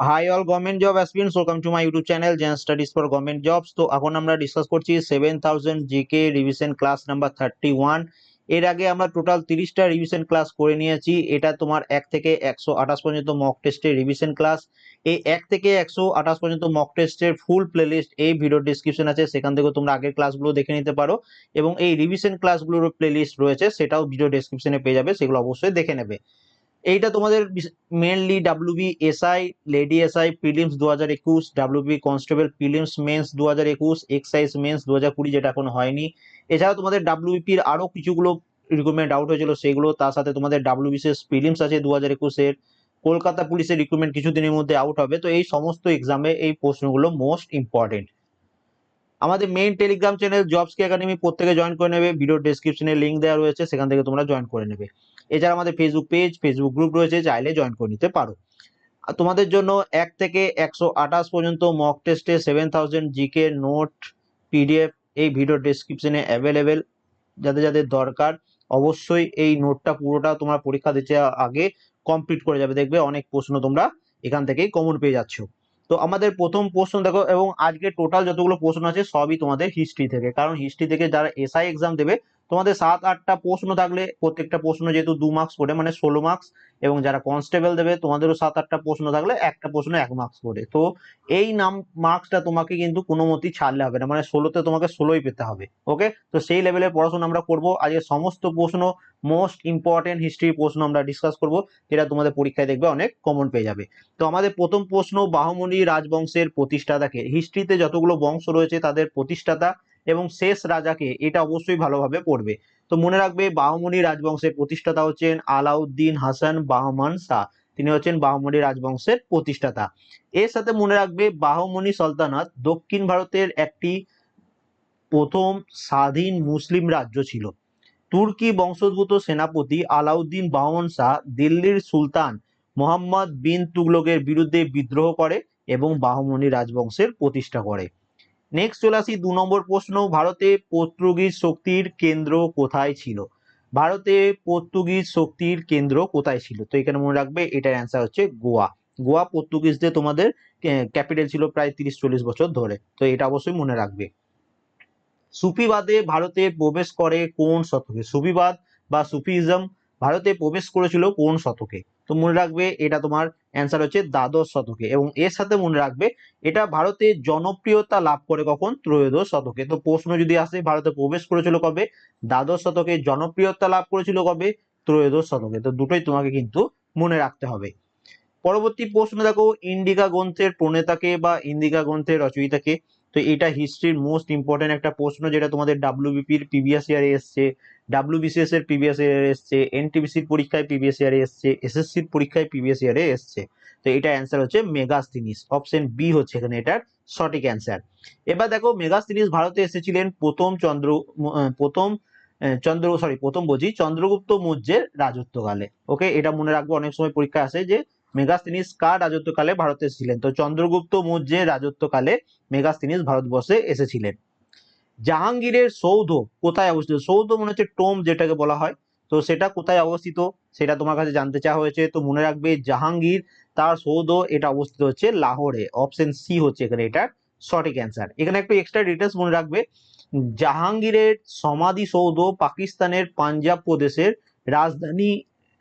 High all government job aspirants, welcome to my YouTube channel gen studies for government jobs. তো এখন আমরা discuss করছি 7000 GK revision class number 31। এর আগে আমরা টোটাল 30টা রিভিশন ক্লাস করে নিয়েছি। এটা তোমার 1 থেকে 128 পর্যন্ত মক টেস্টের রিভিশন ক্লাস। এই 1 থেকে 128 পর্যন্ত মক টেস্টের ফুল প্লেলিস্ট এই ভিডিও ডিসক্রিপশন আছে, সেখান থেকে তোমরা আগের ক্লাসগুলো দেখে নিতে পারো এবং এই রিভিশন ক্লাসগুলোর প্লেলিস্ট রয়েছে, সেটাও ভিডিও ডেসক্রিপশনে পেয়ে যাবে, সেগুলো অবশ্যই দেখে নেবে। এইটা তোমাদের mainly WB SI, lady SI prelims 2021, WB constable prelims mains 2021, excise mains 2020 যেটা এখন হয়নি। এছাড়াও তোমাদের ডাব্লিউবিপির আরো কিছুগুলো রিক্রুটমেন্ট আউট হয়েছিল সেগুলো, তার সাথে তোমাদের ডাব্লিউবিসিএস প্রিলিমস আছে 2021-এর, কলকাতা পুলিশের রিক্রুটমেন্ট কিছুদিনের মধ্যে আউট হবে। তো এই সমস্ত এক্সামে এই প্রশ্নগুলো মোস্ট ইম্পর্টেন্ট। আমাদের main Telegram channel jobs academy প্রত্যেকে জয়েন করে নেবে, ভিডিও ডেসক্রিপশনে লিংক দেওয়া রয়েছে, সেখান থেকে তোমরা জয়েন করে নেবে। এছাড়া আমাদের ফেসবুক পেজ, ফেসবুক গ্রুপ রয়েছে, চাইলে জয়েন করে নিতে পারো। আর তোমাদের জন্য 1 থেকে 128 পর্যন্ত মক টেস্টে 7000 জিকে নোট পিডিএফ এই ভিডিও ডেসক্রিপশনে অ্যাভেলেবেল। যাদের যাদের দরকার অবশ্যই এই নোটটা পুরোটা তোমরা পরীক্ষা দিতে আগে কমপ্লিট করে যাবে, দেখবে অনেক প্রশ্ন তোমরা এখান থেকেই কমন পেয়ে যাচ্ছ। তো আমাদের প্রথম প্রশ্ন দেখো, এবং আজকে টোটাল যতগুলো প্রশ্ন আছে সবই তোমাদের হিস্ট্রি থেকে, কারণ হিস্ট্রি থেকে যারা এসআই এক্সাম দেবে তোমাদের 7-8টা প্রশ্ন থাকলে প্রত্যেকটা প্রশ্ন যেহেতু 2 মার্কস করে মানে 16 মার্কস, এবং যারা কনস্টেবল দেবে তোমাদেরও 7-8টা প্রশ্ন থাকলে একটা প্রশ্ন 1 মার্কস করে। তো এই মার্কসটা তোমাকে কিন্তু কোনো মতেই ছাড়লে হবে না, মানে 16তে তোমাকে 16ই পেতে হবে। ওকে, তো সেই লেভেলের পড়াশোনা আমরা করবো আজকে। সমস্ত প্রশ্ন মোস্ট ইম্পর্টেন্ট হিস্ট্রি প্রশ্ন আমরা ডিসকাস করবো, যেটা তোমাদের পরীক্ষায় দেখবে অনেক কমন পেয়ে যাবে। তো আমাদের প্রথম প্রশ্ন, বাহমনি রাজবংশের প্রতিষ্ঠাতাকে। হিস্ট্রিতে যতগুলো বংশ রয়েছে তাদের প্রতিষ্ঠাতা এবং শেষ রাজাকে, এটা অবশ্যই ভালোভাবে পড়বে। তো মনে রাখবে বাহমনি রাজবংশের প্রতিষ্ঠাতা হচ্ছেন আলাউদ্দিন হাসান বাহমান শাহ, তিনি হচ্ছেন বাহমনি রাজবংশের প্রতিষ্ঠাতা। এর সাথে মনে রাখবে বাহমনি সালতানাত দক্ষিণ ভারতের একটি প্রথম স্বাধীন মুসলিম রাজ্য ছিল। তুর্কি বংশোদ্ভূত সেনাপতি আলাউদ্দিন বাহমান শাহ দিল্লির সুলতান মোহাম্মদ বিন তুগলকের বিরুদ্ধে বিদ্রোহ করে এবং বাহমনি রাজবংশের প্রতিষ্ঠা করে। নেক্সট চলে আসি 2 নম্বর প্রশ্ন, ভারতে পর্তুগিজ শক্তির কেন্দ্র কোথায় ছিল? ভারতে পর্তুগিজ শক্তির কেন্দ্র কোথায় ছিল? তো এখানে মনে রাখবে এটার অ্যান্সার হচ্ছে গোয়া। গোয়া পর্তুগিজদের তোমাদের ক্যাপিটাল ছিল প্রায় 30-40 বছর ধরে, তো এটা অবশ্যই মনে রাখবে। সুফিবাদে ভারতে প্রবেশ করে কোন শতকে? সুফিবাদ বা সুফিজম ভারতে প্রবেশ করেছিল কোন শতকে? তো মনে রাখবে এটা তোমার অ্যান্সার হচ্ছে দ্বাদশ শতকে, এবং এর সাথে মনে রাখবে এটা ভারতে জনপ্রিয়তা লাভ করে কখন? ত্রয়োদশ শতকে। তো প্রশ্ন যদি আসে ভারতে প্রবেশ করেছিল কবে? দ্বাদশ শতকে। জনপ্রিয়তা লাভ করেছিল কবে? ত্রয়োদশ শতকে। তো দুটোই তোমাকে কিন্তু মনে রাখতে হবে। পরবর্তী প্রশ্ন দেখো, ইন্ডিকা গ্রন্থের প্রণেতাকে বা ইন্ডিকা গ্রন্থের রচয়িতাকে? তো এটা হিস্ট্রির মোস্ট ইম্পর্টেন্ট একটা প্রশ্ন, যেটা তোমাদের ডাব্লিউবিপির প্রিভিয়াস ইয়ারে এসছে, ডাব্লিউবিসিএস এর প্রিভিয়াস ইয়ারে এসছে, এনটিপিসির পরীক্ষায় প্রিভিয়াস ইয়ারে এসছে, এসএসসির পরীক্ষায় প্রিভিয়াস ইয়ারে এসছে। তো এটা অ্যান্সার হচ্ছে মেগাস্তিনিস, অপশন বি হচ্ছে এখানে এটার সঠিক অ্যান্সার। এবার দেখো, মেগাস্তিনিস ভারতে এসেছিলেন প্রথম বলছি চন্দ্রগুপ্ত মৌর্যের রাজত্বকালে। ওকে, এটা মনে রাখবো, অনেক সময় পরীক্ষা আসে যে মেগাস্তিনিস কার রাজত্বকালে ভারতে এসেছিলেন? তো চন্দ্রগুপ্ত মৌর্যের রাজত্বকালে মেগাস্তিনিস ভারতবর্ষে এসেছিলেন। জাহাঙ্গীরের সৌধ কোথায় অবস্থিত? সৌধ মনে হচ্ছে টোম যেটাকে বলা হয়, তো সেটা কোথায় অবস্থিত সেটা তোমার কাছে জানতে চাওয়া হয়েছে। তো মনে রাখবে জাহাঙ্গীর তার সৌধ এটা অবস্থিত হচ্ছে লাহোরে, অপশন সি হচ্ছে এখানে এটার সঠিক অ্যান্সার। এখানে একটু এক্সট্রা ডিটেলস মনে রাখবে, জাহাঙ্গীরের সমাধিসৌধ পাকিস্তানের পাঞ্জাব প্রদেশের রাজধানী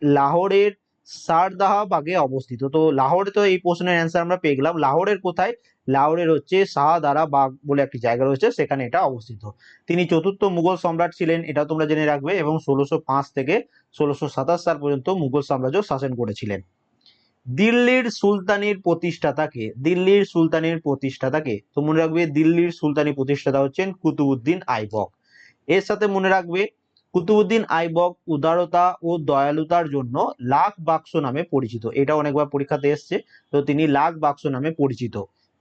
লাহোরের সারদাহবাগে অবস্থিত। তো লাহোরে, তো এই প্রশ্নের অ্যান্সার আমরা পেয়ে গেলাম। লাহোরের কোথায়? লাহোরের হচ্ছে শাহদারা বাগ বলে একটি জায়গা রয়েছে, সেখানে এটা অবস্থিত। তিনি চতুর্থ মুঘল সম্রাট ছিলেন, এটা তোমরা জেনে রাখবে, এবং 1605 থেকে 1627 সাল পর্যন্ত মুঘল সাম্রাজ্য শাসন করেছিলেন। দিল্লির সুলতানির প্রতিষ্ঠাতাকে? দিল্লির সুলতানির প্রতিষ্ঠাতাকে? তো মনে রাখবে দিল্লির সুলতানি প্রতিষ্ঠাতা হচ্ছেন কুতুবউদ্দিন আইবক। এর সাথে মনে রাখবে কুতুবউদ্দিন আইবক উদারতা ও দয়ালুতার জন্য লাখ বাক্স নামে পরিচিত, এটা অনেকবার পরীক্ষাতে এসছে, তো তিনি লাখ বাক্স নামে পরিচিত।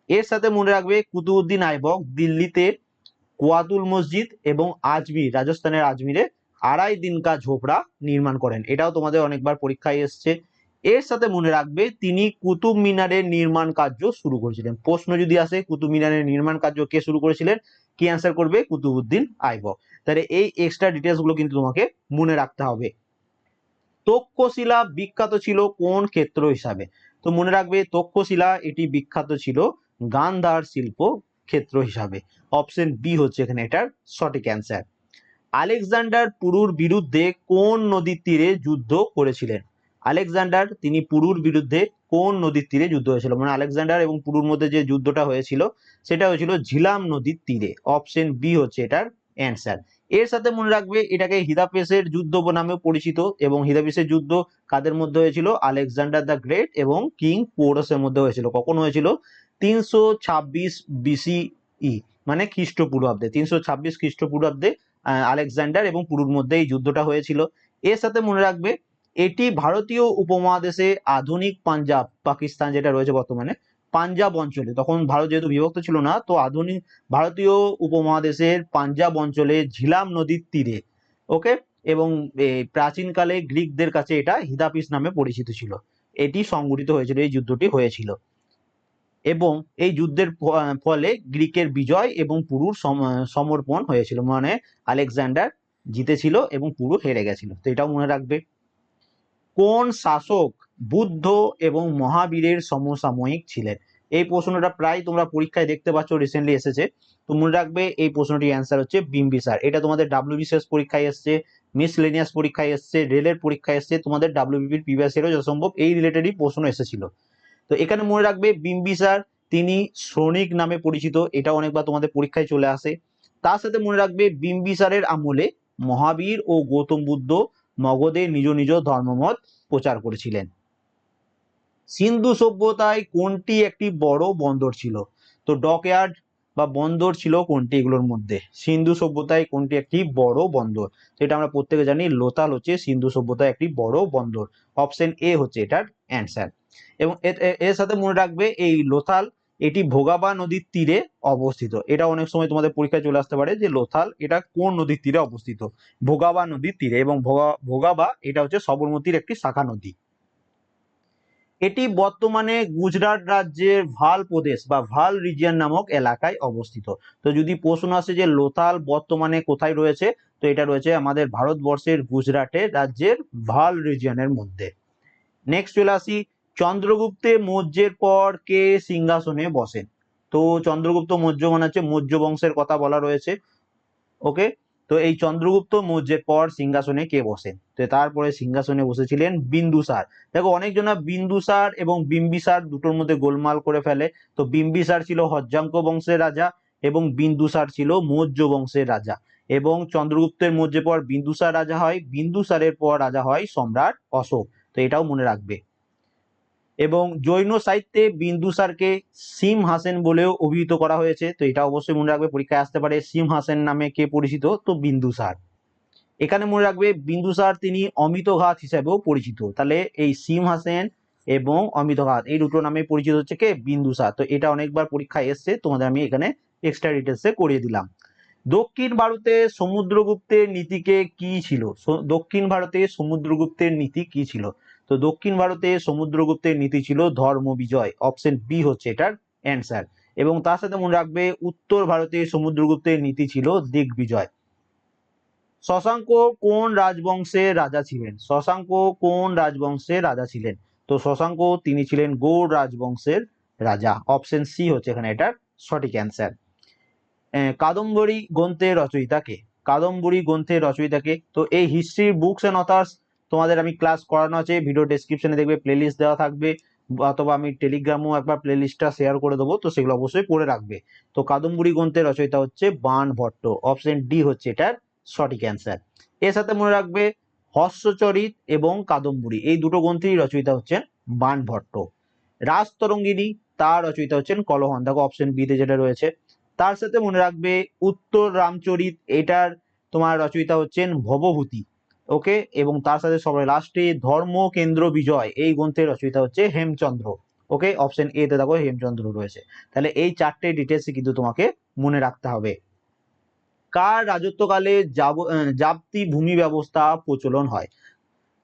এর সাথে মনে রাখবে কুতুবউদ্দিন আইবক দিল্লিতে কোয়াতুল মসজিদ এবং আজমির, রাজস্থানের আজমিরে আড়াই দিন কা ঝোপড়া নির্মাণ করেন, এটাও তোমাদের অনেকবার পরীক্ষায় এসছে। এর সাথে মনে রাখবে তিনি কুতুব মিনারের নির্মাণ কার্য শুরু করেছিলেন। প্রশ্ন যদি আসে কুতুব মিনারের নির্মাণ কার্য কে শুরু করেছিলেন, কি অ্যান্সার করবে? কুতুবউদ্দিন আইবক। তাহলে এই এক্সট্রা ডিটেলস গুলো কিন্তু তোমাকে মনে রাখতে হবে। তক্ষশিলা বিখ্যাত ছিল কোন ক্ষেত্র হিসাবে? তো মনে রাখবে তক্ষশিলা এটি বিখ্যাত ছিল গান্ধার শিল্প ক্ষেত্র হিসাবে। অপশন বি হচ্ছে এখানে এটার সঠিক অ্যান্সার। আলেকজান্ডার পুরুর বিরুদ্ধে কোন নদীর তীরে যুদ্ধ করেছিলেন? আলেকজান্ডার তিনি পুরুর বিরুদ্ধে কোন নদীর তীরে যুদ্ধ হয়েছিল? মানে আলেকজান্ডার এবং পুরুর মধ্যে যে যুদ্ধটা হয়েছিল সেটা হয়েছিল ঝিলাম নদীর তীরে। অপশন বি হচ্ছে এটার অ্যান্সার। এর সাথে মনে রাখবে এটাকে হিদাপেসের যুদ্ধ নামেও পরিচিত, এবং হিদাপেসের যুদ্ধ কাদের মধ্যে হয়েছিল? আলেকজান্ডার দ্য গ্রেট এবং কিং পোরসের মধ্যে হয়েছিল। কখন হয়েছিল? 326 বিসিই, মানে খ্রিস্টপূর্বাব্দে। 326 খ্রিস্টপূর্বাব্দে আলেকজান্ডার এবং পুরুর মধ্যে এই যুদ্ধটা হয়েছিল। এর সাথে মনে রাখবে এটি ভারতীয় উপমহাদেশে আধুনিক পাঞ্জাব, পাকিস্তান যেটা রয়েছে বর্তমানে, পাঞ্জাব অঞ্চলে, তখন ভারত যেহেতু বিভক্ত ছিল না, তো আধুনিক ভারতীয় উপমহাদেশের পাঞ্জাব অঞ্চলে ঝিলাম নদীর তীরে, ওকে, এবং প্রাচীনকালে গ্রিকদের কাছে এটা হিদাপিস নামে পরিচিত ছিল। এটি সংঘটিত হয়েছিল, এই যুদ্ধটি হয়েছিল, এবং এই যুদ্ধের ফলে গ্রিকের বিজয় এবং পুরুর সমর্পণ হয়েছিল, মানে আলেকজান্ডার জিতেছিল এবং পুরু হেরে গেছিল। তো এটাও মনে রাখবে। কোন শাসক বুদ্ধ এবং মহাবীরের সমসাময়িক ছিলেন? এই প্রশ্নটা প্রায় তোমরা পরীক্ষায় দেখতে পাচ্ছ, রিসেন্টলি এসেছে। তো মনে রাখবে এই প্রশ্নটির অ্যান্সার হচ্ছে বিম্বিসার। এটা তোমাদের ডাব্লিউবিসিএস পরীক্ষায় এসছে, মিসলেনিয়াস পরীক্ষায় এসছে, রেলের পরীক্ষায় এসছে, তোমাদের ডাব্লিউবিপির প্রিভিয়াস ইয়ারও যত সম্ভব এই রিলেটেডই প্রশ্ন এসেছিল। তো এখানে মনে রাখবে বিম্বিসার তিনি শ্রমিক নামে পরিচিত, এটা অনেকবার তোমাদের পরীক্ষায় চলে আসে। তার সাথে মনে রাখবে বিম্বিসারের আমলে মহাবীর ও গৌতম বুদ্ধ মগধে নিজ নিজ ধর্মমত প্রচার করেছিলেন। সিন্ধু সভ্যতায় কোনটি একটি বড় বন্দর ছিল? তো ডকইয়ার্ড বা বন্দর ছিল কোনটি এগুলোর মধ্যে? সিন্ধু সভ্যতায় কোনটি একটি বড় বন্দর? সেটা আমরা প্রত্যেকে জানি লোথাল হচ্ছে সিন্ধু সভ্যতায় একটি বড় বন্দর। অপশন এ হচ্ছে এটার অ্যান্সার। এবং এর সাথে মনে রাখবে এই লোথাল এটি ভোগাবা নদীর তীরে অবস্থিত। এটা অনেক সময় তোমাদের পরীক্ষায় চলে আসতে পারে যে লোথাল এটা কোন নদীর তীরে অবস্থিত? ভোগাবা নদীর তীরে, এবং ভোগাবা এটা হচ্ছে সবরমতীর একটি শাখা নদী। এটি বর্তমানে গুজরাট রাজ্যের ভাল প্রদেশ বা ভাল রিজিয়ন নামক এলাকায় অবস্থিত। তো যদি প্রশ্ন আসে যে লোথাল বর্তমানে কোথায় রয়েছে, তো এটা রয়েছে আমাদের ভারতবর্ষের গুজরাটের রাজ্যের ভাল রিজিয়নের মধ্যে। নেক্সট চলে আসি, চন্দ্রগুপ্ত মৌর্যের পর কে সিংহাসনে বসেন? তো চন্দ্রগুপ্ত মৌর্য মানে হচ্ছে মৌর্য বংশের কথা বলা রয়েছে, ওকে। তো এই চন্দ্রগুপ্ত মৌর্যের পর সিংহাসনে কে বসেন? তো তারপরে সিংহাসনে বসেছিলেন বিন্দুসার। দেখো অনেকজনা বিন্দুসার এবং বিম্বিসার দুটোর মধ্যে গোলমাল করে ফেলে। তো বিম্বিসার ছিল হজ্জাঙ্ক বংশের রাজা এবং বিন্দুসার ছিল মৌর্য বংশের রাজা, এবং চন্দ্রগুপ্তের মৌর্যের পর বিন্দুসার রাজা হয়, বিন্দুসারের পর রাজা হয় সম্রাট অশোক। তো এটাও মনে রাখবে। এবং জৈন সাহিত্যে বিন্দুসারকে সিমহাসেন বলেও অভিহিত করা হয়েছে। তো এটা অবশ্যই মনে রাখবে, পরীক্ষায় আসতে পারে। সিমহাসেন নামে কে পরিচিত? তো বিন্দুসার। এখানে মনে রাখবে বিন্দুসার তিনি অমিতঘাত হিসেবেও পরিচিত। তাহলে এই সিমহাসেন এবং অমিতঘাত এই দুটো নামে পরিচিত হচ্ছে কে? বিন্দুসার। তো এটা অনেকবার পরীক্ষায় এসছে, তোমাদের আমি এখানে এক্সট্রা ডিটেলসে করিয়ে দিলাম। দক্ষিণ ভারতে সমুদ্রগুপ্তের নীতিকে কি ছিল? দক্ষিণ ভারতে সমুদ্রগুপ্তের নীতি কি ছিল? তো দক্ষিণ ভারতে সমুদ্রগুপ্তের নীতি ছিল ধর্ম বিজয়। অপশন বি হচ্ছে এটার অ্যান্সার। এবং তার সাথে মনে রাখবে উত্তর ভারতে সমুদ্রগুপ্তের নীতি ছিল দিগ্বিজয়। শশাঙ্ক কোন রাজবংশের রাজা ছিলেন? শশাঙ্ক কোন রাজবংশের রাজা ছিলেন? তো শশাঙ্ক তিনি ছিলেন গৌড় রাজবংশের রাজা। অপশন সি হচ্ছে এখানে এটার সঠিক অ্যান্সার। কাদম্বরী গ্রন্থের রচয়িতা কে? কাদম্বরী গ্রন্থের রচয়িতা কে? তো এই হিস্ট্রি বুকস এন্ড অথার্স তোমাদের আমি ক্লাস করানো আছে, ভিডিও ডেসক্রিপশনে দেখবে প্লেলিস্ট দেওয়া থাকবে, অথবা আমি টেলিগ্রামও একবার প্লেলিস্টটা শেয়ার করে দেবো, তো সেগুলো অবশ্যই পড়ে রাখবে। তো কাদম্বরী গ্রন্থের রচয়িতা হচ্ছে বাণভট্ট। অপশন ডি হচ্ছে এটার সঠিক অ্যান্সার। এর সাথে মনে রাখবে হর্ষচরিত এবং কাদম্বরী এই দুটো গ্রন্থেরই রচয়িতা হচ্ছেন বাণভট্ট। রাজতরঙ্গিনী তার রচয়িতা হচ্ছেন কলহন। দেখো অপশন বি তে যেটা রয়েছে। তার সাথে মনে রাখবে উত্তর রামচরিত এটার তোমার রচয়িতা হচ্ছেন ভবভূতি, ওকে। এবং তার সাথে সবাই লাস্টে ধর্ম কেন্দ্র বিজয় এই গ্রন্থের রচয়িতা হচ্ছে হেমচন্দ্র, ওকে। অপশন এ তে দেখো হেমচন্দ্র রয়েছে। তাহলে এই চারটে ডিটেলস কিন্তু তোমাকে মনে রাখতে হবে। কার রাজত্বকালে জাপ্তি ভূমি ব্যবস্থা প্রচলন হয়?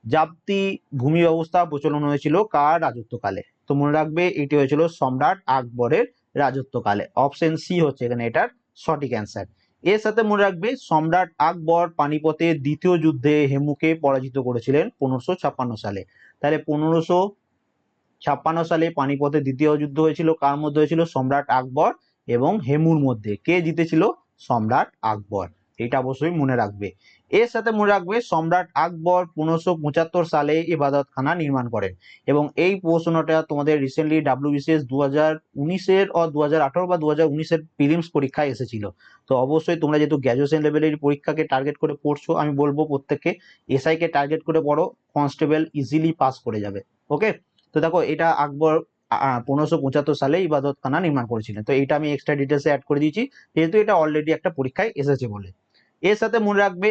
জাপ্তি ভূমি ব্যবস্থা প্রচলন হয়েছিল কার রাজত্বকালে? তো মনে রাখবে এটি হয়েছিল সম্রাট আকবরের রাজত্বকালে। অপশন সি হচ্ছে এখানে এটার সঠিক অ্যান্সার। এর সাথে মনে রাখবে সম্রাট আকবর পানিপথের দ্বিতীয় যুদ্ধে হেমুকে পরাজিত করেছিলেন 1556 সালে। তাহলে 56 সালে পানিপথে দ্বিতীয় যুদ্ধ হয়েছিল, কার মধ্যে হয়েছিল? সম্রাট আকবর এবং হেমুর মধ্যে। কে জিতেছিল? সম্রাট আকবর। এটা অবশ্যই মনে রাখবে। এর সাথে মনে রাখবে সম্রাট আকবর 1575 সালে ইবাদতখানা নির্মাণ করেন, এবং এই প্রশ্নটা তোমাদের রিসেন্টলি ডাব্লিউবিসিএস 2019-এর 2018 বা 2019-এর প্রিলিমস পরীক্ষায় এসেছিল। তো অবশ্যই তোমরা যেহেতু গ্র্যাজুয়েশন লেভেলের পরীক্ষাকে টার্গেট করে পড়ছো, আমি বলবো প্রত্যেককে এসআই কে টার্গেট করে পড়ো, কনস্টেবল ইজিলি পাস করে যাবে। ওকে, তো দেখো এটা আকবর 1575 সালে ইবাদতখানা নির্মাণ করেছিলেন। তো এটা আমি এক্সট্রা ডিটেলসে অ্যাড করে দিয়েছি, যেহেতু এটা অলরেডি একটা পরীক্ষায় এসেছে বলে। এর সাথে মনে রাখবে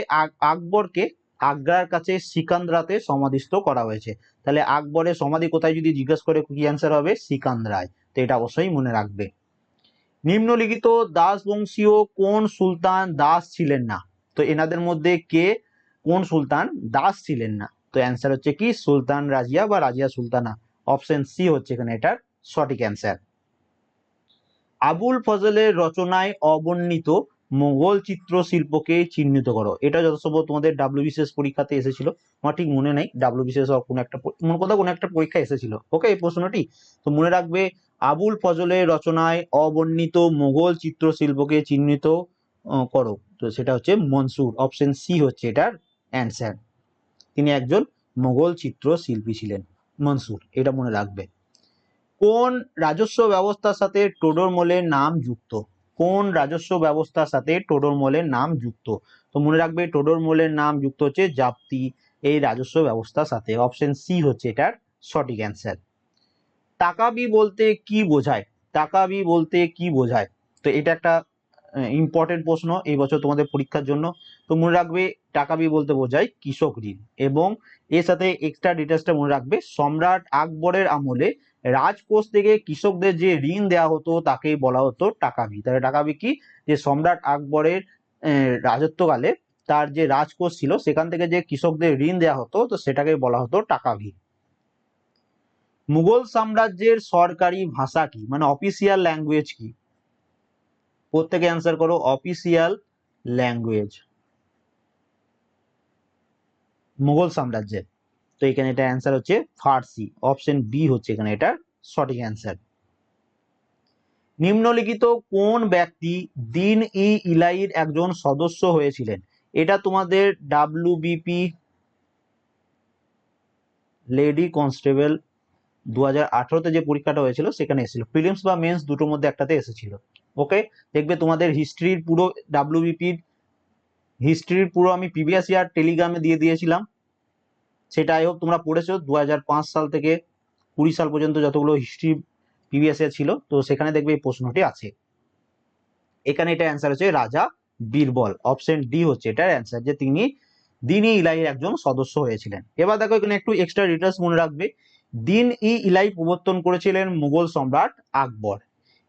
আকবরকে আগ্রার কাছে সিকান্দ্রাতে সমাধিস্থ করা হয়েছে। তাহলে আকবরের সমাধি কোথায় যদি জিজ্ঞেস করে, কি অ্যান্সার হবে? সিকান্দ্রায়। তো এটা অবশ্যই মনে রাখবে। নিম্নলিখিত দাস বংশীয় কোন সুলতান দাস ছিলেন না? তো এনাদের মধ্যে কে কোন সুলতান দাস ছিলেন না? তো অ্যান্সার হচ্ছে কি? সুলতান রাজিয়া বা রাজিয়া সুলতানা। অপশন সি হচ্ছে এখানে এটার সঠিক অ্যান্সার। আবুল ফজলের রচনায় অবর্ণিত মোগল চিত্রশিল্পকে চিহ্নিত করো। এটা যথাসম্ভব তোমাদের ডাব্লিউবিসিএস পরীক্ষাতে এসেছিল, আমার ঠিক মনে নেই ডাব্লিউবিসিএস কোনো একটা কোনো একটা পরীক্ষা এসেছিল। ওকে, এই প্রশ্নটি তো মনে রাখবে। আবুল ফজলের রচনায় অবর্ণিত মোগল চিত্রশিল্পকে চিহ্নিত করো। তো সেটা হচ্ছে মনসুর। অপশন সি হচ্ছে এটার অ্যান্সার। তিনি একজন মোগল চিত্রশিল্পী ছিলেন, মনসুর। এটা মনে রাখবে। কোন রাজস্ব ব্যবস্থার সাথে টোডরমলের নাম যুক্ত? কোন রাজস্ব ব্যবস্থার সাথে টোডরমলের নাম যুক্ত? তো মনে রাখবে টোডরমলের নাম যুক্ত হচ্ছে জাপ্তি এই রাজস্ব ব্যবস্থার সাথে। অপশন সি হচ্ছে এটার সঠিক অ্যান্সার। তাকাবি বলতে কি বোঝায়? তাকাবি বলতে কি বোঝায়? তো এটা একটা ইম্পর্টেন্ট প্রশ্ন এই বছর তোমাদের পরীক্ষার জন্য। তো মনে রাখবে তাকাবি বলতে বোঝায় কৃষক ঋণ, এবং এর সাথে এক্সট্রা ডিটেলসটা মনে রাখবে। সম্রাট আকবরের আমলে রাজকোষ থেকে কৃষকদের যে ঋণ দেওয়া হতো তাকে বলা হতো টাকাবি। তাহলে টাকাবি কি? যে সম্রাট আকবরের রাজত্বকালে তার যে রাজকোষ ছিল সেখান থেকে যে কৃষকদের ঋণ দেওয়া হতো, তো সেটাকে বলা হতো টাকাবি। মুঘল সাম্রাজ্যের সরকারি ভাষা কি, মানে অফিসিয়াল ল্যাঙ্গুয়েজ কি? প্রত্যেকে অ্যান্সার করো। অফিসিয়াল ল্যাঙ্গুয়েজ মুঘল সাম্রাজ্যের, তো এখানে এটা অ্যান্সার হচ্ছে ফার্সি। অপশন বি হচ্ছে এখানে এটা সঠিক অ্যান্সার। নিম্নলিখিত কোন ব্যক্তি দিন ই ইলাইর একজন সদস্য হয়েছিলেন? এটা তোমাদের ডাব্লিউবিপি লেডি কনস্টেবল 2018-তে যে পরীক্ষাটা হয়েছিল সেখানে এসেছিল, প্রিলিমস বা মেন্স দুটোর মধ্যে একটাতে এসেছিল। ওকে, দেখবে তোমাদের হিস্ট্রির পুরো ডাব্লিউবিপির হিস্ট্রির পুরো আমি প্রিভিয়াস ইয়ার টেলিগ্রামে দিয়ে দিয়েছিলাম, সেটা আই হোপ তোমরা পড়েছো। 2005 সাল থেকে 20 সাল পর্যন্ত যতগুলো হিস্ট্রি প্রিভিয়াস ইয়ার ছিল, তো সেখানে দেখবে এই প্রশ্নটি আছে। এখানে এটা অ্যান্সার হচ্ছে রাজা বীরবল। অপশন ডি হচ্ছে এটার অ্যান্সার, যে তিনি দিন-ই ইলাহির একজন সদস্য হয়েছিলেন। এবার দেখো এখানে একটু এক্সট্রা ডিটেলস মনে রাখবে। দিন-ই ইলাহি প্রবর্তন করেছিলেন মুঘল সম্রাট আকবর।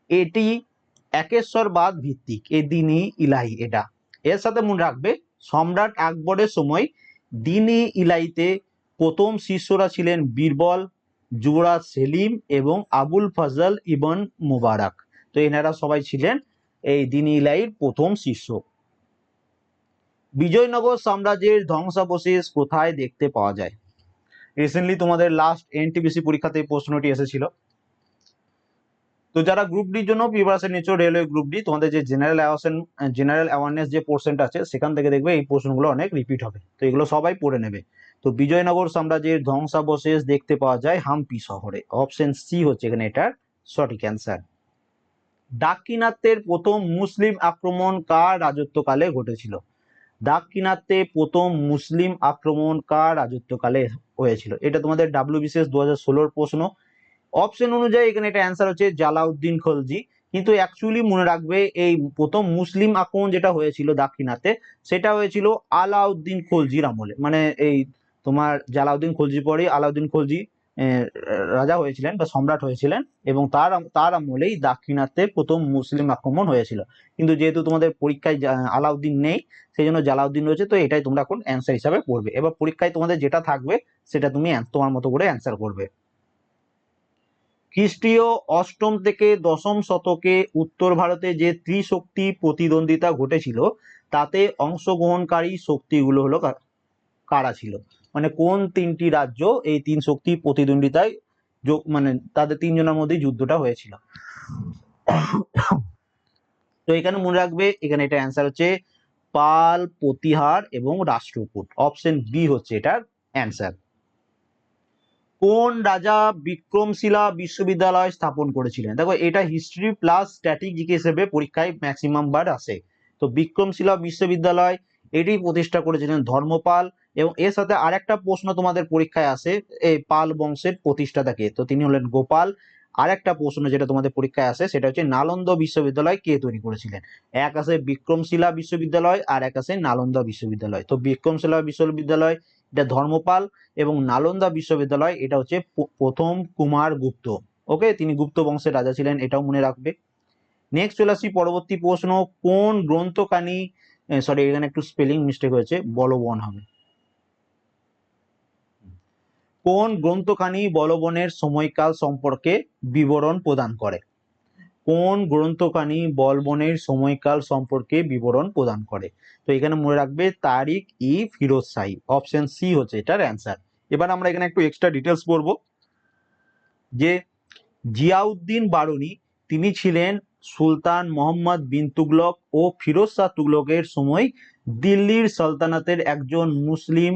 এটি একেশ্বরবাদ ভিত্তিক, এই দিন-ই ইলাহি এটা। এর সাথে মনে রাখবে সম্রাট আকবরের সময় দিন-ই ইলাহিতে প্রথম শিষ্যরা ছিলেন বীরবল, যুবরাজ সেলিম এবং আবুল ফজল ইবন মুবারক। তো এনারা সবাই ছিলেন এই দিন-ই ইলাহির প্রথম শিষ্য। বিজয়নগর সাম্রাজ্যের ধ্বংসাবশেষ কোথায় দেখতে পাওয়া যায়? রিসেন্টলি তোমাদের লাস্ট এনটিপিসি পরীক্ষাতে এই প্রশ্নটি এসেছিল। তো যারা গ্রুপ ডির জন্য প্রিপারেশন নিচ্ছ, রেলওয়ে গ্রুপ ডি, তোমাদের যে জেনারেল অ্যাওয়ারনেস যে পোর্শনটা আছে সেখান থেকে দেখবে এই প্রশ্নগুলো অনেক রিপিট হবে, তো এগুলো সবাই পড়ে নেবে। তো বিজয়নগর সাম্রাজ্যের ধ্বংসাবশেষ দেখতে পাওয়া যায় হাম্পি শহরে। অপশন সি হচ্ছে এখানে এটার সঠিক অ্যান্সার। দাক্ষিণাত্যের প্রথম মুসলিম আক্রমণ কার রাজত্বকালে ঘটেছিল? দাক্ষিণাত্যে প্রথম মুসলিম আক্রমণ কার রাজত্বকালে হয়েছিল? এটা তোমাদের ডাব্লিউবিসিএস 2016-র প্রশ্ন। অপশন অনুযায়ী এখানে এটা অ্যান্সার হচ্ছে জালাউদ্দিন খলজি, কিন্তু অ্যাকচুয়ালি মনে রাখবে এই প্রথম মুসলিম আক্রমণ যেটা হয়েছিল দাক্ষিণাত্যে সেটা হয়েছিল আলাউদ্দিন খলজির আমলে। মানে এই তোমার জালাউদ্দিন খলজি পরে আলাউদ্দিন খলজি রাজা হয়েছিলেন বা সম্রাট হয়েছিলেন, এবং তার আমলেই দাক্ষিণাত্যে প্রথম মুসলিম আক্রমণ হয়েছিল। কিন্তু যেহেতু তোমাদের পরীক্ষায় আলাউদ্দিন নেই, সেই জন্য জালাউদ্দিন রয়েছে, তো এটাই তোমরা এখন অ্যান্সার হিসাবে পড়বে। এবার পরীক্ষায় তোমাদের যেটা থাকবে সেটা তুমি তোমার মতো করে অ্যান্সার করবে। খ্রিস্টীয় অষ্টম থেকে দশম শতকে উত্তর ভারতে যে ত্রিশক্তি প্রতিদ্বন্দ্বিতা ঘটেছিল তাতে অংশগ্রহণকারী শক্তিগুলো হলো কারা ছিল? মানে কোন তিনটি রাজ্য এই তিন শক্তি প্রতিদ্বন্দ্বিতায় মানে তাদের তিনজনের মধ্যে যুদ্ধটা হয়েছিল। তো এখানে মনে রাখবে, এখানে এটা অ্যান্সার হচ্ছে পাল, প্রতিহার এবং রাষ্ট্রকূট। অপশন বি হচ্ছে এটার অ্যান্সার। কোন রাজা বিক্রমশিলা বিশ্ববিদ্যালয় স্থাপন করেছিলেন? দেখো এটা হিস্ট্রি প্লাস স্ট্যাটিক জিকে হিসেবে পরীক্ষায় ম্যাক্সিমাম বার আসে। তো বিক্রমশিলা বিশ্ববিদ্যালয় এটি প্রতিষ্ঠা করেছিলেন ধর্মপাল, এবং এর সাথে আরেকটা প্রশ্ন তোমাদের পরীক্ষায় আসে, এই পাল বংশের প্রতিষ্ঠাতাকে, তো তিনি হলেন গোপাল। আরেকটা প্রশ্ন যেটা তোমাদের পরীক্ষায় আসে সেটা হচ্ছে নালন্দা বিশ্ববিদ্যালয় কে তৈরি করেছিলেন? এক আছে বিক্রমশিলা বিশ্ববিদ্যালয় আর এক আছে নালন্দা বিশ্ববিদ্যালয়। তো বিক্রমশিলা বিশ্ববিদ্যালয় এটা ধর্মপাল, এবং নালন্দা বিশ্ববিদ্যালয় এটা হচ্ছে প্রথম কুমার গুপ্ত। ওকে, তিনি গুপ্ত বংশের রাজা ছিলেন, এটাও মনে রাখবে। নেক্সট চলে আসি পরবর্তী প্রশ্ন, কোন গ্রন্থখানি, সরি এখানে একটু স্পেলিং মিস্টেক হয়েছে, বলবন হবে। কোন গ্রন্থখানি বলবনের সময়কাল সম্পর্কে বিবরণ প্রদান করে? কোন গ্রন্থখানি বলবনের সময়কাল সম্পর্কে বিবরণ প্রদান করে? তো এখানে মনে রাখবে তারিক ই ফিরোজ শাহী। অপশন সি হচ্ছে এটার অ্যান্সার। এবার আমরা এখানে একটু এক্সট্রা ডিটেলস পড়বো, যে জিয়াউদ্দিন বারুনি তিনি ছিলেন সুলতান মোহাম্মদ বিন তুগলক ও ফিরোজ শাহ তুগলকের সময় দিল্লির সালতানাতের একজন মুসলিম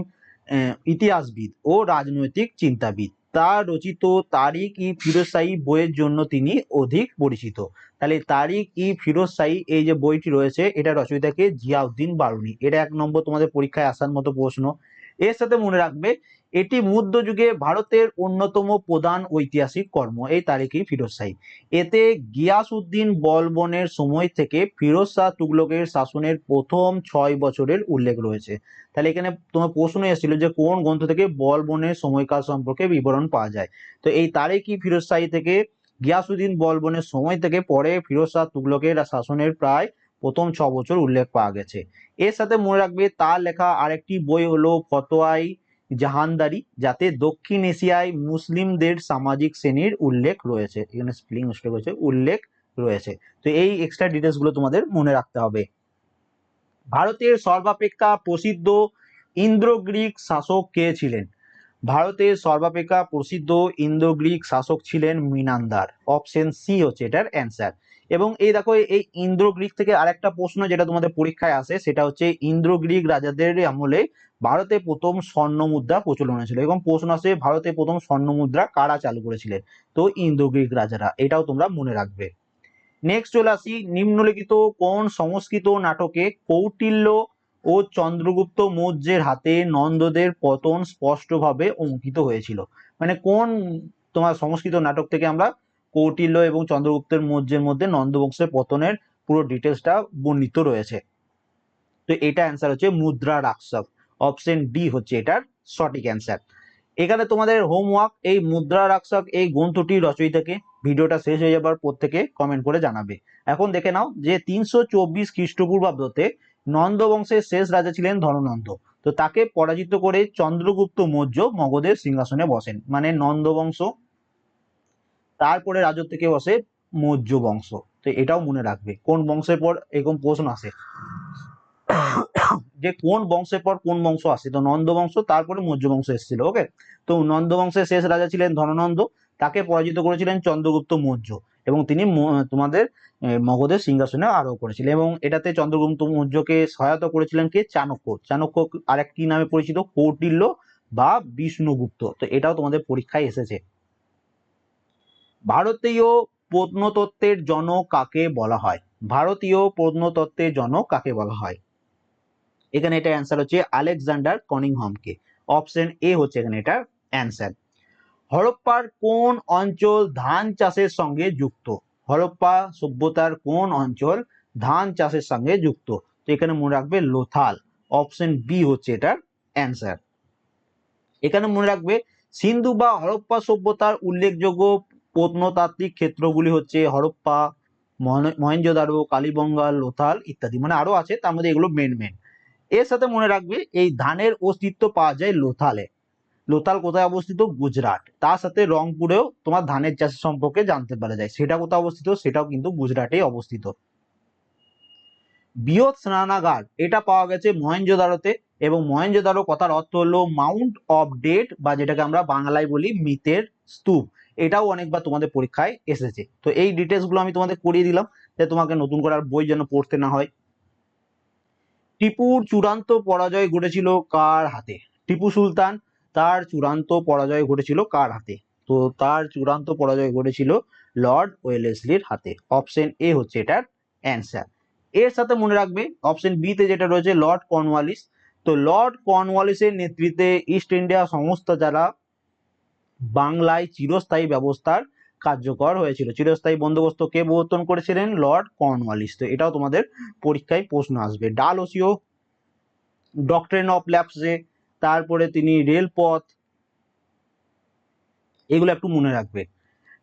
ইতিহাসবিদ ও রাজনৈতিক চিন্তাবিদ। তার রচিত তারিক ই ফিরোজ শাহী বইয়ের জন্য তিনি অধিক পরিচিত। তাহলে তারিক ই ফিরোজ শাহী এই যে বইটি রয়েছে এটা রচয়িতাকে জিয়াউদ্দিন বারুনি। এটা 1 নম্বর তোমাদের পরীক্ষায় আসার মতো প্রশ্ন। এর সাথে মনে রাখবে এটি মধ্যযুগে ভারতের অন্যতম প্রধান ঐতিহাসিক কর্ম, এই তারিখ ই ফিরোজ শাহী। এতে গিয়াসউদ্দিন বলবনের সময় থেকে ফিরোজ শাহ তুগলকের শাসনের প্রথম 6 বছরের উল্লেখ রয়েছে। তাহলে এখানে তোমার প্রশ্ন এসেছিল যে কোন গ্রন্থ থেকে বলবনের সময়কাল সম্পর্কে বিবরণ পাওয়া যায়। তো এই তারিখ ই ফিরোজ শাহী থেকে গিয়াসউদ্দিন বলবনের সময় থেকে পরে ফিরোজ শাহ তুগলকের শাসনের প্রায় প্রথম 6 বছর উল্লেখ পাওয়া গেছে। এর সাথে মনে রাখবে তার লেখা আরেকটি বই হলো ফতোয়াই জাহানদারি, যাতে দক্ষিণ এশিয়ায় মুসলিমদের সামাজিক শ্রেণীর উল্লেখ রয়েছে। এখানে স্পেলিং মিস্টেক হয়েছে, উল্লেখ রয়েছে। তো এই এক্সট্রা ডিটেলস গুলো তোমাদের মনে রাখতে হবে। ভারতের সর্বাপেক্ষা প্রসিদ্ধ ইন্দ্র গ্রিক শাসক কে ছিলেন? ভারতের সর্বাপেক্ষা প্রসিদ্ধ ইন্দো গ্রিক শাসক ছিলেন মিনান্দার। অপশন সি হচ্ছে এটার অ্যান্সার। এবং এই দেখো এই ইন্দ্র গ্রিক থেকে আরেকটা প্রশ্ন যেটা তোমাদের পরীক্ষায় আসে সেটা হচ্ছে ইন্দ্র গ্রিক রাজাদের আমলে ভারতে প্রথম স্বর্ণ মুদ্রা প্রচলন হয়েছিল, এবং প্রশ্ন আসে ভারতে প্রথম স্বর্ণ মুদ্রা কারা চালু করেছিলেন? তো ইন্দ্র গ্রিক রাজারা, এটাও তোমরা মনে রাখবে। নেক্সট চলে আসি, নিম্নলিখিত কোন সংস্কৃত নাটকে কৌটিল্য ও চন্দ্রগুপ্ত মৌর্যের হাতে নন্দদের পতন স্পষ্টভাবে অঙ্কিত হয়েছিল? মানে কোন তোমার সংস্কৃত নাটক থেকে আমরা কৌটিল্য এবং চন্দ্রগুপ্তের মৌর্যের মধ্যে নন্দবংশের পতনের পুরো ডিটেলসটা বর্ণিত রয়েছে? তো এটা অ্যান্সার হচ্ছে মুদ্রা রাক্ষস। অপশন ডি হচ্ছে এটার সঠিক অ্যান্সার। এখানে তোমাদের হোমওয়ার্ক, এই মুদ্রা রাক্ষস এই গ্রন্থটি রচয়িতাকে, ভিডিওটা শেষ হয়ে যাবার পর থেকে কমেন্ট করে জানাবে। এখন দেখে নাও যে 324 খ্রিস্টপূর্বাব্দতে নন্দ বংশের শেষ রাজা ছিলেন ধননন্দ। তো তাকে পরাজিত করে চন্দ্রগুপ্ত মৌর্য মগধের সিংহাসনে বসেন, মানে নন্দ বংশ, তারপরে রাজত্বে কে বসে? মৌর্য বংশ। তো এটাও মনে রাখবে কোন বংশের পর এরকম প্রশ্ন আসে, যে কোন বংশের পর কোন বংশ আসে। তো নন্দ বংশ, তারপরে মৌর্য বংশ এসেছিল। ওকে, তো নন্দ বংশের শেষ রাজা ছিলেন ধননন্দ, তাকে পরাজিত করেছিলেন চন্দ্রগুপ্ত মৌর্য, এবং তিনি তোমাদের মগধের সিংহাসনে আরোহণ করেছিলেন। এবং এটাতে চন্দ্রগুপ্ত মৌর্যকে সহায়তা করেছিলেন কে? চাণক্য। চাণক্য আরেকটি নামে পরিচিত কৌটিল্য বা বিষ্ণুগুপ্ত। তো এটাও তোমাদের পরীক্ষায় এসেছে। ভারতীয় প্রত্নতত্ত্বের জনক কাকে বলা হয়? ভারতীয় প্রত্নতত্ত্বের জনক কাকে বলা হয়? এখানে এটা অ্যান্সার হচ্ছে আলেকজান্ডার কানিংহামকে। অপশন এ হচ্ছে এখানে এটা অ্যান্সার। হরপ্পার কোন অঞ্চল ধান চাষের সঙ্গে যুক্ত? হরপ্পা সভ্যতার কোন অঞ্চল ধান চাষের সঙ্গে যুক্ত? তো এখানে মনে রাখবে লোথাল। অপশন বি হচ্ছে এটার অ্যান্সার। এখানে মনে রাখবে সিন্ধু বা হরপ্পা সভ্যতার উল্লেখযোগ্য প্রত্নতাত্ত্বিক ক্ষেত্রগুলি হচ্ছে হরপ্পা, মহেঞ্জোদারো, কালীবঙ্গা, লোথাল ইত্যাদি। মানে আরো আছে, তার মধ্যে এগুলো মেন মেন। এর সাথে মনে রাখবে এই ধানের অস্তিত্ব পাওয়া যায় লোথালে। লোথাল কোথায় অবস্থিত? গুজরাট। তার সাথে রংপুরেও তোমার ধানের চাষ সম্পর্কে জানতে পারা যায়, সেটা কোথায় অবস্থিত? সেটাও কিন্তু গুজরাটেই অবস্থিত। বৃহৎ স্নানাগার এটা পাওয়া গেছে মহেঞ্জোদারোতে, এবং মহেঞ্জোদারো কথার অর্থ হলো মাউন্ট অফ ডেড, বা যেটাকে আমরা বাংলায় বলি মৃতের স্তূপ। এটাও অনেকবার তোমাদের পরীক্ষায় এসেছে। তো এই ডিটেলস গুলো আমি তোমাদের করিয়ে দিলাম, যে তোমাকে নতুন করে আর বই যেন পড়তে না হয়। টিপুর চূড়ান্ত পরাজয় ঘটেছিল কার হাতে? টিপু সুলতান, তার চূড়ান্ত পরাজয় ঘটেছিল কার হাতে? তো তার চূড়ান্ত পরাজয় ঘটেছিল লর্ড ওয়েলেসলির হাতে। অপশন এ হচ্ছে এটার অ্যান্সার। এর সাথে মনে রাখবে অপশন বি তে যেটা রয়েছে লর্ড কর্নওয়ালিস। তো লর্ড কর্নওয়ালিসের নেতৃত্বে ইস্ট ইন্ডিয়া সংস্থা যারা বাংলায় চিরস্থায়ী ব্যবস্থার কার্যকর হয়েছিল। চিরস্থায়ী বন্দোবস্ত কে প্রবর্তন করেছিলেন? Lord Cornwallis. তো এটাও তোমাদের পরীক্ষায় প্রশ্ন আসবে। ডালহৌসিও, ডক্ট্রিন অফ ল্যাপসে, তারপরে তিনি রেলপথ, এগুলো একটু মনে রাখবে।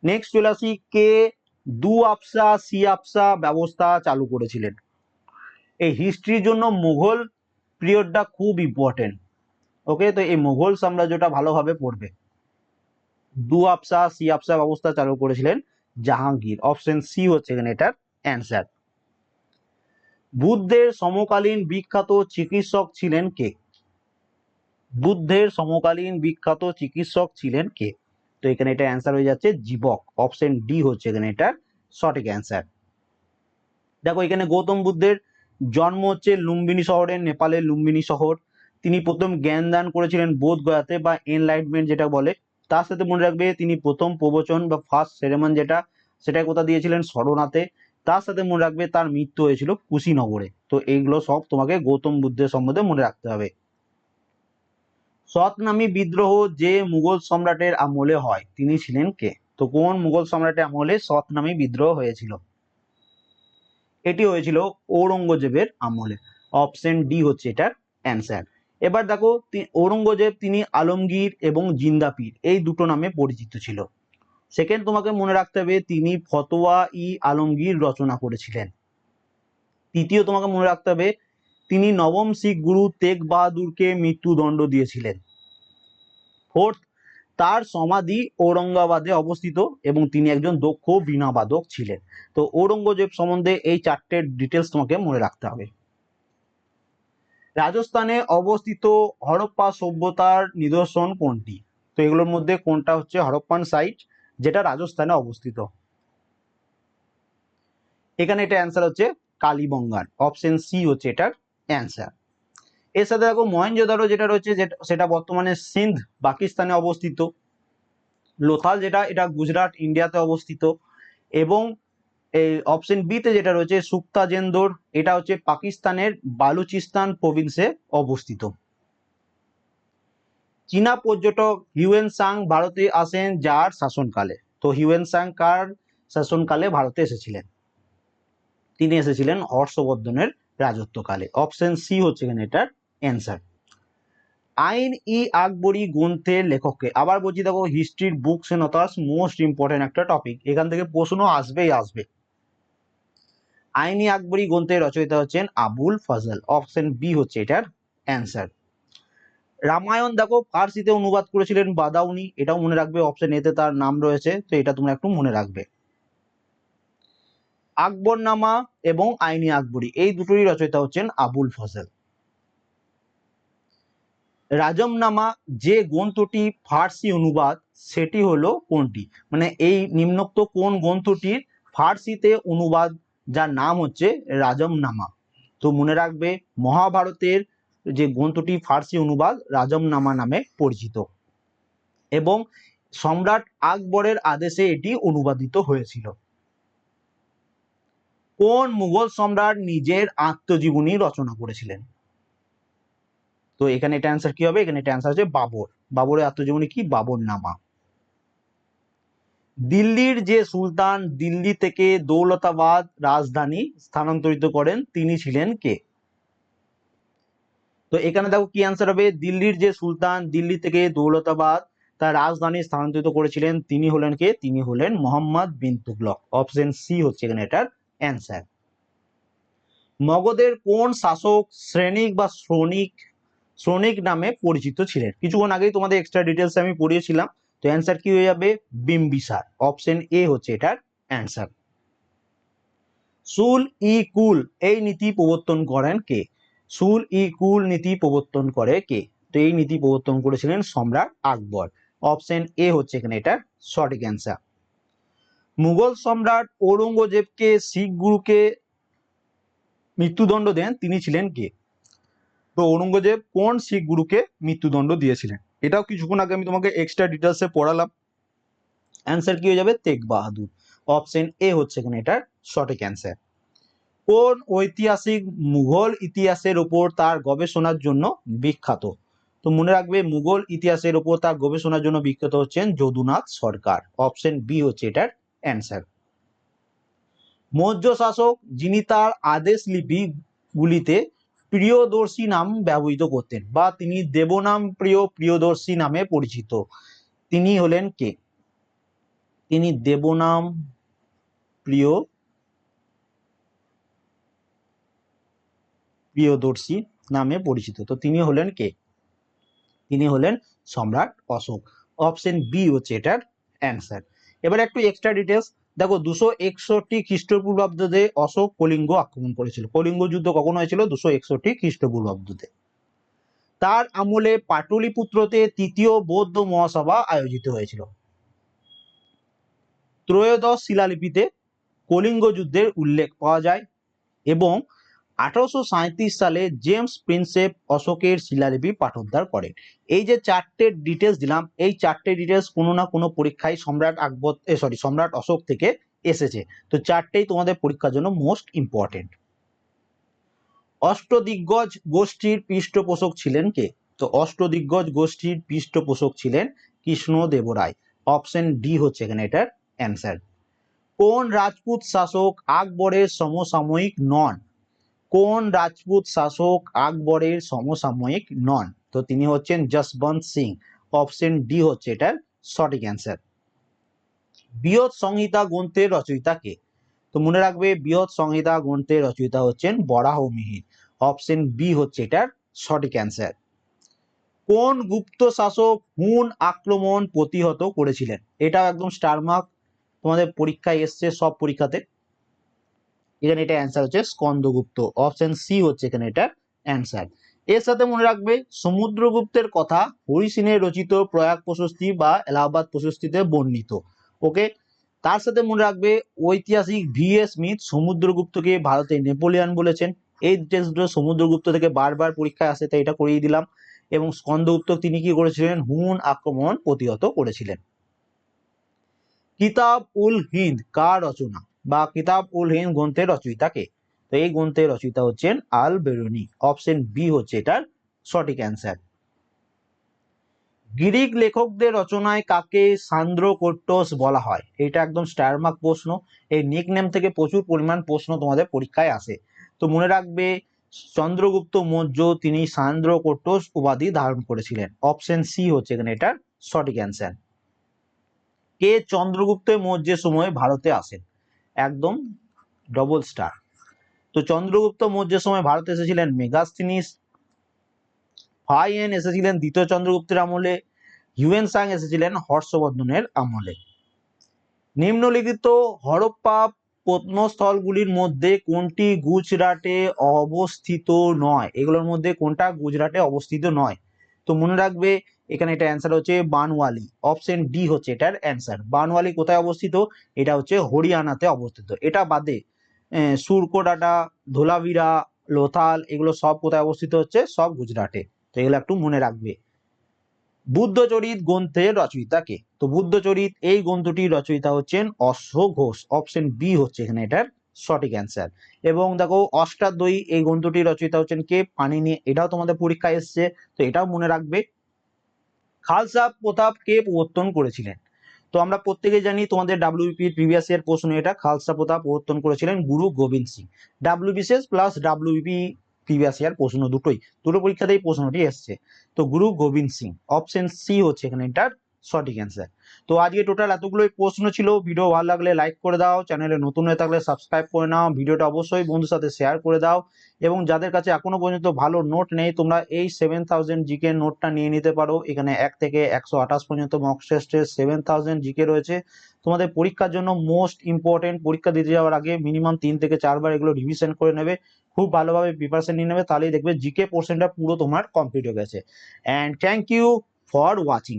নেক্সট চলে আসি, কে দু আপসা সি আপসা ব্যবস্থা চালু করেছিলেন? এই হিস্ট্রির জন্য মুঘল পিরিয়ডটা খুব ইম্পর্টেন্ট। ওকে, তো এই মুঘল সাম্রাজ্যটা ভালোভাবে পড়বে। দু আপসা সি আপসা ব্যবস্থা চালু করেছিলেন জাহাঙ্গীর। অপশন সি হচ্ছে এখানে এটার অ্যান্সার। বুদ্ধের সমকালীন বিখ্যাত চিকিৎসক ছিলেন কে? বুদ্ধের সমকালীন বিখ্যাত চিকিৎসক ছিলেন কে? তো এখানে এটা অ্যান্সার হয়ে যাচ্ছে জীবক। অপশন ডি হচ্ছে এখানে এটার সঠিক অ্যান্সার। দেখো এখানে গৌতম বুদ্ধের জন্ম হচ্ছে লুম্বিনী শহরে, নেপালের লুম্বিনী শহর। তিনি প্রথম জ্ঞান দান করেছিলেন বোধগয়াতে বা এনলাইটমেন্ট যেটা বলে। তার সাথে মনে রাখবে তিনি প্রথম প্রবচন বা ফার্স্ট সেরেমন যেটা, সেটা কোথা দিয়েছিলেন? সরনাথে। তার সাথে মনে রাখবে তার মৃত্যু হয়েছিল কুশিনগরে। তো এইগুলো সব তোমাকে গৌতম বুদ্ধের সম্বন্ধে মনে রাখতে হবে। সতনামী বিদ্রোহ যে মুঘল সম্রাটের আমলে হয় তিনি ছিলেন কে? তো কোন মুঘল সম্রাটের আমলে সতনামী বিদ্রোহ হয়েছিল? এটি হয়েছিল ঔরঙ্গজেবের আমলে। অপশন ডি হচ্ছে এটার অ্যান্সার। এবার দেখো ঔরঙ্গজেব তিনি আলমগীর এবং জিন্দাপীর এই দুটো নামে পরিচিত ছিল। সেকেন্ড তোমাকে মনে রাখতে হবে তিনি ফতোয়া ই আলমগীর রচনা করেছিলেন। তৃতীয় তোমাকে মনে রাখতে হবে তিনি নবম শিখ গুরু তেগ বাহাদুরকে মৃত্যুদণ্ড দিয়েছিলেন। ফোর্থ, তার সমাধি ঔরঙ্গাবাদে অবস্থিত এবং তিনি একজন দক্ষ বীণাবাদক ছিলেন। তো ঔরঙ্গজেব সম্বন্ধে এই চারটে ডিটেলস তোমাকে মনে রাখতে হবে। রাজস্থানে অবস্থিত হরপ্পা সভ্যতার নিদর্শন কোনটি? তো এগুলোর মধ্যে কোনটা হচ্ছে হরপ্পান সাইট যেটা রাজস্থানে অবস্থিত? এখানে এটা অ্যান্সার হচ্ছে কালীবঙ্গান। অপশন সি হচ্ছে এটার অ্যান্সার। এর সাথে দেখো মহেঞ্জোদারো যেটা রয়েছে সেটা বর্তমানে সিন্ধ পাকিস্তানে অবস্থিত। লোথাল যেটা, এটা গুজরাট ইন্ডিয়াতে অবস্থিত। এবং এই অপশন বি তে যেটা রয়েছে সুক্তাজেন্দর, এটা হচ্ছে পাকিস্তানের বালুচিস্তান প্রভিন্সে অবস্থিত। চীনা পর্যটক হিউয়েন সাং ভারতে আসেন যার শাসনকালে। তো হিউয়েন সাং কার শাসনকালে ভারতে এসেছিলেন? তিনি এসেছিলেন হর্ষবর্ধনের রাজত্বকালে। অপশন সি হচ্ছে এখানে এটার অ্যান্সার। আইন ই আকবরী গ্রন্থের লেখককে? আবার বলছি দেখো হিস্ট্রির books and authors most important একটা টপিক, এখান থেকে প্রশ্ন আসবেই আসবে। আইন ই আকবরী গ্রন্থের রচয়িতা হচ্ছেন আবুল ফজল। অপশন বি হচ্ছে এটার অ্যান্সার। রামায়ণ দেখো ফার্সিতে অনুবাদ করেছিলেন বাদাউনি, এটাও মনে রাখবে। অপশন এতে তার নাম রয়েছে, তো এটা তোমরা একটু মনে রাখবে। আকবরনামা এবং আইনি আকবরী এই দুটোরই রচয়িতা হচ্ছেন আবুল ফজল। রাজমনামা যে গ্রন্থটি ফার্সি অনুবাদ সেটি হলো কোনটি? মানে এই নিম্নোক্ত কোন গ্রন্থটির ফার্সিতে অনুবাদ যার নাম হচ্ছে রাজমনামা? তো মনে রাখবে মহাভারতের যে গ্রন্থটি ফার্সি অনুবাদ রাজমনামা নামে পরিচিত এবং সম্রাট আকবরের আদেশে এটি অনুবাদিত হয়েছিল। কোন মুঘল সম্রাট নিজের আত্মজীবনী রচনা করেছিলেন? তো এখানে এটা অ্যান্সার কি হবে? এখানে এটা অ্যান্সার হচ্ছে বাবর। বাবরের আত্মজীবনী কি? বাবরনামা। দিল্লির যে সুলতান দিল্লি থেকে দৌলতাবাদ রাজধানী স্থানান্তরিত করেন তিনি ছিলেন কে? তো এখানে দেখো কি অ্যান্সার হবে, দিল্লির যে সুলতান দিল্লি থেকে দৌলতাবাদ তার রাজধানী স্থানান্তরিত করেছিলেন তিনি হলেন কে? তিনি হলেন মোহাম্মদ বিন তুগলক। অপশন সি হচ্ছে এখানে এটার অ্যান্সার। মগধের কোন শাসক শ্রেণিক বা শ্রমিক নামে পরিচিত ছিলেন? কিছুক্ষণ আগেই তোমাদের এক্সট্রা ডিটেলস আমি পড়িয়েছিলাম। তো অ্যান্সার কি হয়ে যাবে? বিম্বিসার। অপশন এ হচ্ছে এটার অ্যান্সার। সুল ই কুল এই নীতি প্রবর্তন করেন কে? সুল ই কুল নীতি প্রবর্তন করে কে? তো এই নীতি প্রবর্তন করেছিলেন সম্রাট আকবর। অপশন এ হচ্ছে এখানে এটার সঠিক অ্যান্সার। মুঘল সম্রাট ঔরঙ্গজেবকে শিখ গুরুকে মৃত্যুদণ্ড দেন তিনি ছিলেন কে? তো ঔরঙ্গজেব কোন শিখ গুরুকে মৃত্যুদণ্ড দিয়েছিলেন? এটাও কিছুক্ষণ আগে আমি তোমাকে এক্সট্রা ডিটেলসে পড়ালাম। অ্যান্সার কি হয়ে যাবে? তেগ বাহাদুর। অপশন এ হচ্ছে এখানে এটার সঠিক অ্যান্সার। কোন ঐতিহাসিক মুঘল ইতিহাসের উপর তার গবেষণার জন্য বিখ্যাত? তো মনে রাখবে মুঘল ইতিহাসের উপর তার গবেষণার জন্য বিখ্যাত হচ্ছেন যদুনাথ সরকার। অপশন বি হচ্ছে এটার অ্যান্সার। মৌর্য শাসক যিনি তার আদেশ লিপিগুলিতে প্রিয়দর্শী নাম ব্যবহৃত করতেন বা তিনি দেবনাম প্রিয়দর্শী নামে পরিচিত, তিনি হলেন কে? তিনি দেবনাম প্রিয়দর্শী নামে পরিচিত, তো তিনি হলেন কে? তিনি হলেন সম্রাট অশোক। অপশন বি হচ্ছে এটার অ্যান্সার। এবার একটু এক্সট্রা ডিটেলস দেখো, 261 খ্রিস্টপূর্বাব্দে অশোক কলিঙ্গ আক্রমণ করেছিল। কলিঙ্গ যুদ্ধ কখন হয়েছিল? 261 খ্রিস্টপূর্বাব্দে। তার আমলে পাটলিপুত্রতে তৃতীয় বৌদ্ধ মহাসভা আয়োজিত হয়েছিল। ত্রয়োদশ শিলালিপিতে কলিঙ্গ যুদ্ধের উল্লেখ পাওয়া যায় এবং 1837 সালে জেমস প্রিন্সেপ অশোকের শিলালিপি পাঠোদ্ধার করেন। এই যে চারটে ডিটেলস দিলাম, এই চারটে ডিটেলস কোনো না কোনো পরীক্ষায় সম্রাট অশোক থেকে এসেছে। তো চারটেই তোমাদের পরীক্ষার জন্য মোস্ট ইম্পর্টেন্ট। অষ্টদিগ্গজ গোষ্ঠীর পৃষ্ঠপোষক ছিলেন কে? তো অষ্টদিগ্গজ গোষ্ঠীর পৃষ্ঠপোষক ছিলেন কৃষ্ণদেবরায়। অপশন ডি হচ্ছে এখানে এটার অ্যান্সার। কোন রাজপুত শাসক আকবরের সমসাময়িক নন? কোন রাজপুত শাসক আকবরের সমসাময়িক নন? তো তিনি হচ্ছেন যশবন্ত সিং। অপশন ডি হচ্ছে এটার সঠিক অ্যান্সার। বৃহৎ সংহিতা গ্রন্থের রচয়িতা কে? তো মনে রাখবে বৃহৎ সংহিতা গ্রন্থের রচয়িতা হচ্ছেন বরাহমিহির। অপশন বি হচ্ছে এটার সঠিক অ্যান্সার। কোন গুপ্ত শাসক হুন আক্রমণ প্রতিহত করেছিলেন? এটা একদম স্টার মার্ক, তোমাদের পরীক্ষায় এসছে সব পরীক্ষাতে। এখানে এটা অ্যান্সার হচ্ছে স্কন্দগুপ্ত। অপশন সি হচ্ছে এখানে এটা অ্যান্সার। এর সাথে মনে রাখবে সমুদ্রগুপ্তের কথা হরিসিনের রচিত প্রয়াগ প্রশস্তি বা এলাহাবাদ প্রশস্তিতে বর্ণিত। ওকে, তার সাথে মনে রাখবে ঐতিহাসিক ভি.এস. স্মিথ সমুদ্রগুপ্তকে ভারতে নেপোলিয়ান বলেছেন। এই ডিটেলসগুলো সমুদ্রগুপ্ত থেকে বারবার পরীক্ষায় আসে, তাই এটা করিয়ে দিলাম। এবং স্কন্দগুপ্ত তিনি কি করেছিলেন? হুন আক্রমণ প্রতিহত করেছিলেন। কিতাব উল হিন্দ কার রচনা বা কিতাব উল হিন্দ গ্রন্থের রচয়িতা কে? তো এই গ্রন্থের রচয়িতা হচ্ছেন আল বেরুনি। অপশন বি হচ্ছে এটার সঠিক অ্যান্সার। গ্রিক লেখকদের রচনায় কাকে সান্দ্রকোট্টস বলা হয়? এটা একদম স্টার মার্ক প্রশ্ন। এই নিকনেম থেকে প্রচুর পরিমাণ প্রশ্ন তোমাদের পরীক্ষায় আসে। তো মনে রাখবে চন্দ্রগুপ্ত মৌর্য তিনি সান্দ্রকোট্টস উপাধি ধারণ করেছিলেন। অপশন সি হচ্ছে এখানে এটার সঠিক অ্যান্সার। কে চন্দ্রগুপ্ত মৌর্যের সময় ভারতে আসেন? একদম ডবল স্টার। তো চন্দ্রগুপ্ত মৌর্যের সময় ভারতে এসেছিলেন মেগাস্থিনিস, ফাইয়েন এসেছিলেন দ্বিতীয় চন্দ্রগুপ্তের আমলে, হিউয়েন সাং এসেছিলেন হর্ষবর্ধনের আমলে। নিম্নলিখিত হরপ্পা প্রত্নস্থলগুলির মধ্যে কোনটি গুজরাটে অবস্থিত নয়? এগুলোর মধ্যে কোনটা গুজরাটে অবস্থিত নয়? তো মনে রাখবে এখানে এটা অ্যান্সার হচ্ছে বানওয়ালি। অপশন ডি হচ্ছে এটার অ্যান্সার। বানওয়ালি কোথায় অবস্থিত? এটা হচ্ছে হরিয়ানাতে অবস্থিত। এটা বাদে সুরকোটাটা, ধোলাভিরা, লোথাল এগুলো সব কোথায় অবস্থিত হচ্ছে? সব গুজরাটে। তো এগুলো একটু মনে রাখবে। বুদ্ধচরিত গ্রন্থের রচয়িতা কে? তো বুদ্ধচরিত এই গ্রন্থটির রচয়িতা হচ্ছেন অশ্ব ঘোষ। অপশন বি হচ্ছে এখানে এটার সঠিক অ্যান্সার। এবং দেখো অষ্টাধ্যায়ী এই গ্রন্থটির রচয়িতা হচ্ছেন কে? পাণিনি। এটাও তোমাদের পরীক্ষায় এসছে, তো এটাও মনে রাখবে। খালসা প্রথাপ কে প্রবর্তন করেছিলেন? তো আমরা প্রত্যেকে জানি তোমাদের ডাব্লিউবিপি প্রিভিয়াস ইয়ার প্রশ্ন, এটা খালসা প্রথা প্রবর্তন করেছিলেন Guru Gobind Singh. WBCS plus WBP previous year প্রশ্ন দুটো পরীক্ষাতেই প্রশ্নটি এসছে। তো গুরু গোবিন্দ সিং। অপশন সি হচ্ছে এখানে এটার সঠিক অ্যান্সার। তো আজকে টোটাল এতগুলোই প্রশ্ন ছিল। ভিডিও ভালো লাগলে লাইক করে দাও, চ্যানেলে নতুন হয়ে থাকলে সাবস্ক্রাইব করে নাও, ভিডিওটা অবশ্যই বন্ধুর সাথে শেয়ার করে দাও। এবং যাদের কাছে এখনো পর্যন্ত ভালো নোট নেই, তোমরা এই 7000 জিকে নোটটা নিয়ে নিতে পারো। এখানে 1 থেকে 128 পর্যন্ত মক টেস্টের 7000 জিকে রয়েছে। তোমাদের পরীক্ষার জন্য মোস্ট ইম্পর্টেন্ট। পরীক্ষা দিতে যাওয়ার আগে মিনিমাম 3 থেকে 4 বার এগুলো রিভিশন করে নেবে, খুব ভালোভাবে প্রিপারেশন নিয়ে নেবে, তাহলেই দেখবে জিকে পোর্শনটা পুরো তোমার কমপ্লিট হয়ে গেছে। And thank you for watching.